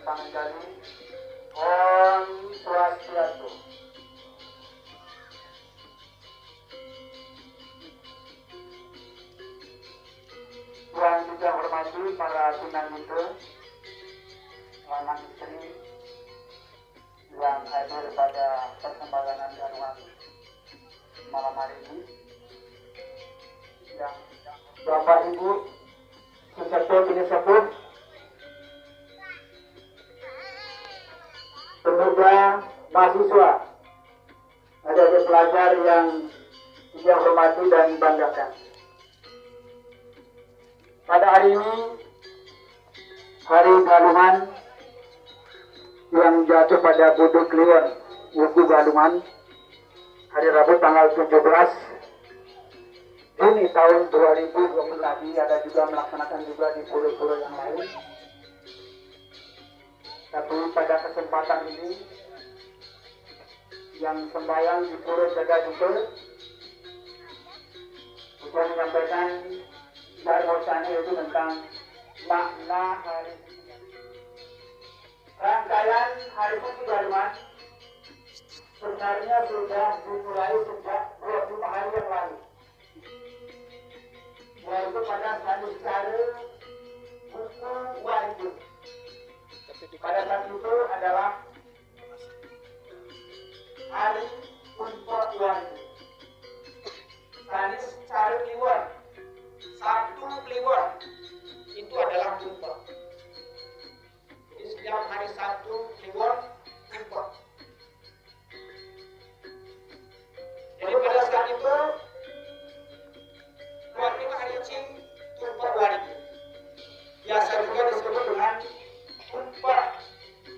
Panggali. Om Swastiastu. Yang juga hormati para tunanita, lanang istri yang hadir pada persembahan januan malam hari ini, yang Bapak Ibu sesepuh ini sepuh, pemuda mahasiswa, ada pelajar yang kita hormati dan banggakan. Pada hari ini, Hari Galungan yang jatuh pada Budu Kliwon, Wuku Galungan, hari Rabu tanggal 17 Juni tahun 2020 tadi, ada juga melaksanakan juga di pulau-pulau yang lain. Tapi pada kesempatan ini, yang sembahyang di Pulau Jagadika, juga menyampaikan bahwasannya itu tentang makna hari rangkaian Hari Suci Galungan sebenarnya sudah dimulai sejak 25 hari yang lalu, yaitu pada Sandi Sare Buku Wajib. Pada saat itu adalah hari untuk wajib. Sandi Sare Kliwon, Sabtu Kliwon itu adalah sumpah. Jadi setiap hari Sabtu Kliwon sumpah. Jadi pada saat itu waktu hari Cing sumpah wajib. Biasa juga disebut dengan sumpah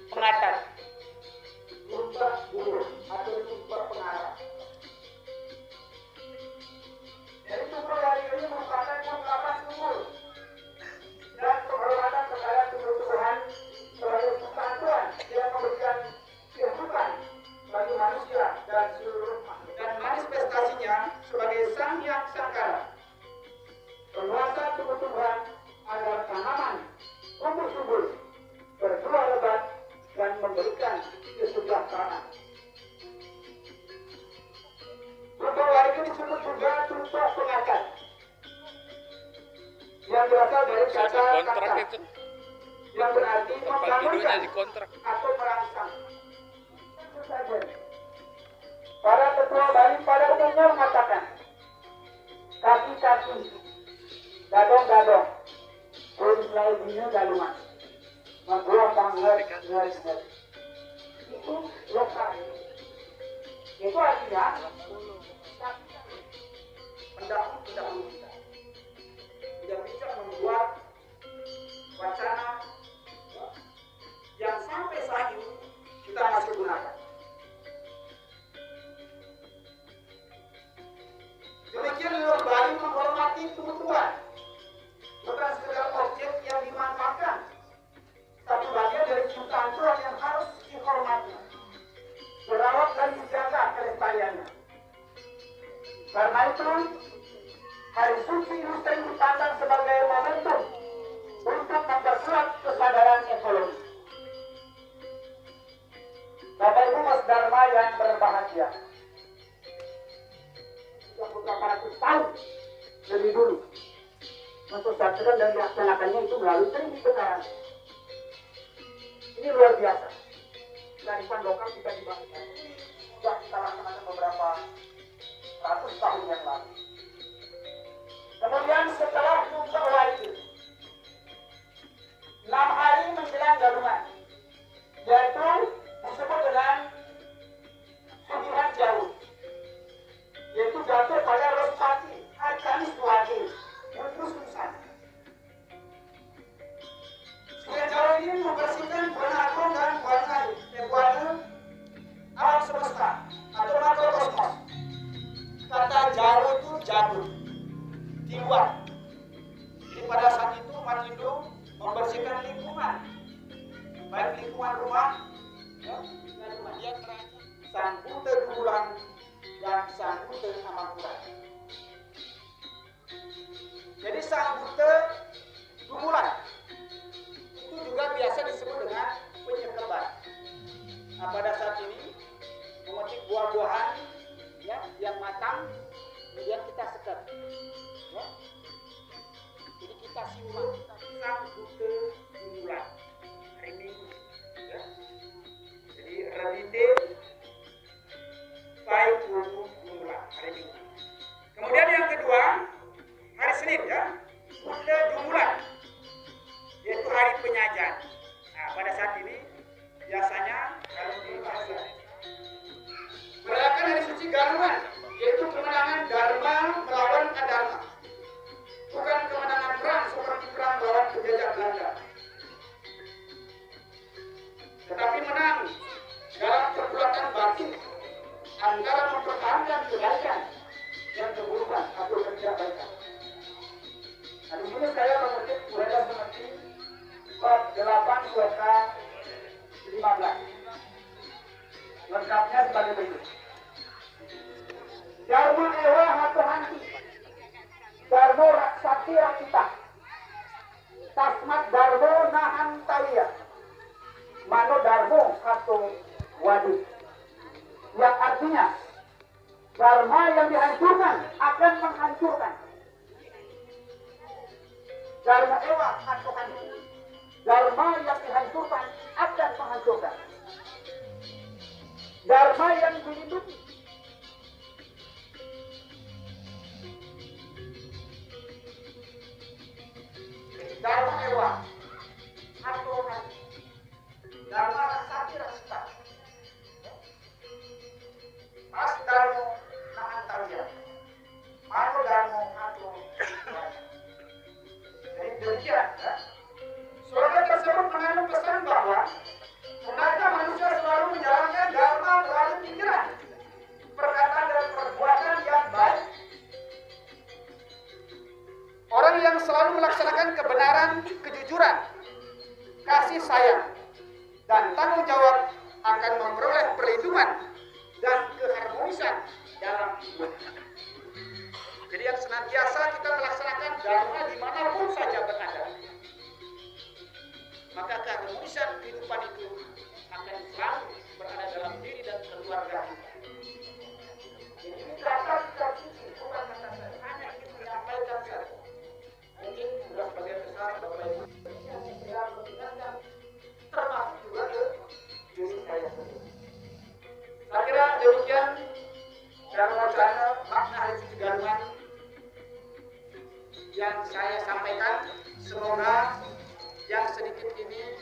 pengantar, sumpah guru atau sumpah pengarah. Jadi sumpah hari ini merupakan ungkapan syukur dan penghormatan kepada Tuhan sebagai kesatuan yang memberikan kehidupan bagi manusia dan seluruh makhluk, dan manifestasinya sebagai Sang Hyang Sangkara, penguasa tumbuh-tumbuhan agar tanaman tumbuh subur, berbuah lebat dan memberikan kesejahteraan. Tumpah hari ini disebut juga tumpah pengangkat, yang berasal dari kata kata yang berarti membangunkan atau merangsang. Para tetua Bali pada umumnya mengatakan kaki-kaki, gadong-gadong, selain dunia galungan, membuat tanggal itu lokal. Itu artinya pendahulu kita tidak bisa membuat wacana yang sampai saat ini kita masih gunakan. Demikian leluhur Bali menghormati tumbuh-tumbuhan, bukan sekedar objek yang dimanfaatkan, tapi bagian dari ciptaan Tuhan yang harus dihormati, dirawat dan dijaga kelestariannya. Karena itu, Hari Suci ini sering dipandang sebagai momentum untuk memperkuat kesadaran ekologi. Bapak Ibu Mas Dharma yang berbahagia, sudah beberapa ratus tahun lebih dulu mensosialisasikan dan dilaksanakannya itu melalui Tribun Bekaran. Ini luar biasa. Kearifan lokal kita dibangkitkan. Sudah kita laksanakan beberapa ratus tahun yang lalu. Kemudian setelah sumpah wajib, 6 hari menjelang galungan, yaitu disebut dengan Sugihan Jauh, yaitu jatuh pada Rospati, hari Kamis Wage, Yudhus Nusan. Sugihan Jauh ini membersihkan buana agung dan buana alam semesta atau makrokosmos. Kata Jauh itu jatuh di luar. Jadi pada saat itu umat Hindu membersihkan lingkungan, baik lingkungan rumah, dan rumah yang Sang Buddha Bulan dan Sang Buddha Amakura. Jadi Sang Buddha Bulan itu juga biasa disebut dengan matang, kemudian kita sekat. Ya. Jadi kita simak sang buta bulan hari Minggu. Ya. Jadi relite baik bulan hari Minggu. Kemudian yang kedua hari Senin ya, buta bulan, yaitu hari penyajian. Nah pada saat ini biasanya kalau di bahasa merayakan hari suci Galuhan, yaitu kemenangan Dharma melawan Adharma. Bukan kemenangan perang seperti perang melawan penjajah Belanda, tetapi menang dalam perbuatan batin antara mempertahankan kebaikan dan keburukan atau ketidakbaikan. Nah, di sini saya mengutip Buddha seperti bab 8 suaka 15. Lengkapnya sebagai berikut. Dharma ewa hatu hanti, dharma raksati rakita, tasmat dharma nahan taliya, mano dharma hatu wadi. Yang artinya dharma yang dihancurkan akan menghancurkan. Dharma ewa hatu hanti, dharma yang dihancurkan akan menghancurkan. Dharma yang dilindungi Dharma ewa hatu hanti, dharma raksati rakita, as dharma nahan taliya, mano dharma hatu wadi. Jadi demikian ya. Surat tersebut mengandung pesan bahwa hendaknya manusia selalu menjalankan dharma melalui pikiran, perkataan dan perbuatan yang baik. Orang yang selalu melaksanakan kebenaran, kejujuran, kasih sayang, dan tanggung jawab akan memperoleh perlindungan dan keharmonisan dalam hidup. Jadi yang senantiasa kita melaksanakan dharma dimanapun saja berada, maka keharmonisan kehidupan itu akan selalu berada dalam diri dan keluarga kita. Jadi ini kata kunci, bukan kata saya, hanya ingin menyampaikan saja. Mungkin sudah sebagian besar Bapak Ibu yang segera mendengarkan, termasuk juga ke diri saya sendiri. Saya kira demikian dan wacana makna hari suci Galuhan yang saya sampaikan. Semoga yang sedikit ini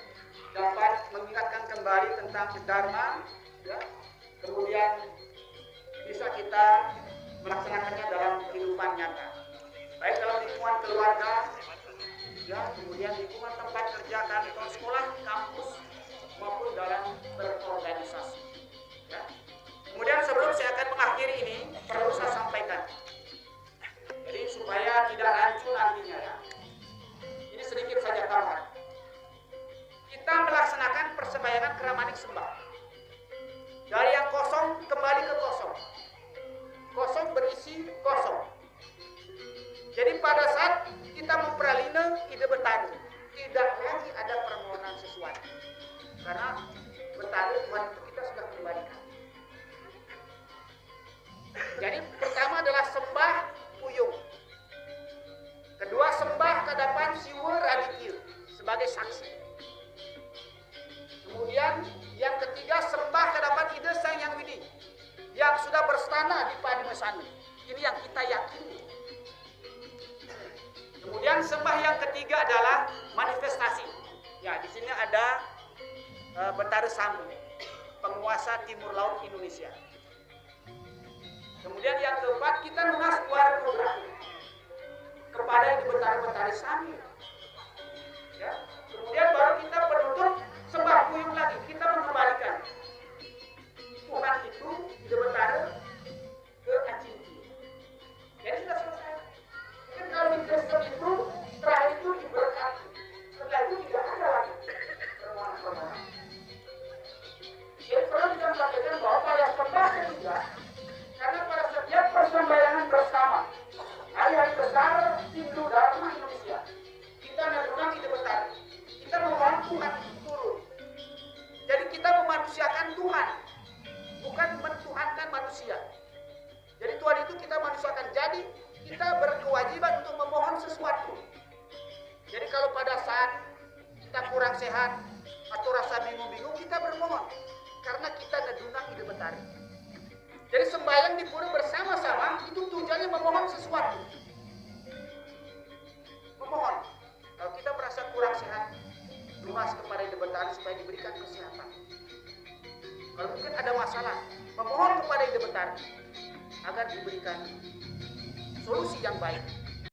dapat mengingatkan kembali tentang dharma, ya. Kemudian bisa kita melaksanakannya dalam kehidupan nyata, baik dalam lingkungan keluarga, ya, kemudian lingkungan tempat kerja, kantor, sekolah, kampus, maupun dalam berorganisasi. Ya. Kemudian sebelum saya akan mengakhiri ini, perlu saya sampaikan, jadi supaya tidak rancu nantinya ya. Ini sedikit saja tambahan. Kita melaksanakan persembayangan keramanik sembah. Dari yang kosong kembali ke kosong. Kosong berisi kosong. Jadi pada saat kita memperalina ide bertani, tidak lagi ada permohonan sesuatu. Karena bertani Tuhan itu kita sudah kembalikan. Jadi pertama adalah sembah puyung. Kedua sembah kadapan siwa radikil sebagai saksi. Kemudian yang ketiga sembah kadapan ide sang yang widi yang sudah berstana di Padmasani. Ini yang kita yakini. Kemudian sembah yang ketiga adalah manifestasi. Ya, di sini ada Betara Sambu, penguasa Timur Laut Indonesia. Kemudian yang keempat kita lunas keluar program kepada yang Betara Sambu. Ya. Kemudian baru kita penutup sembah puyung lagi, kita mengembalikan Tuhan itu di Betara ke Acinti. Jadi sudah selesai. Mungkin kalau di Kristen itu setelah itu diberkati, setelah itu tidak ada lagi permohonan. Jadi perlu kita perhatikan bahwa pada sembah ketiga, karena pada setiap persembayangan bersama hari-hari besar Hindu Dharma Indonesia, kita menggunakan ide besar, kita memohon Tuhan turun. Jadi kita memanusiakan Tuhan, bukan mentuhankan manusia. Jadi Tuhan itu kita manusiakan. Jadi kita berkewajiban untuk memohon sesuatu. Jadi kalau pada saat kita kurang sehat atau rasa bingung-bingung, kita bermohon. Karena kita nedunang ide betari. Jadi sembahyang di pura bersama-sama itu tujuannya memohon sesuatu. Memohon. Kalau kita merasa kurang sehat, lumas kepada ide betari supaya diberikan kesehatan. Kalau mungkin ada masalah, memohon kepada ide betari agar diberikan solusi yang baik.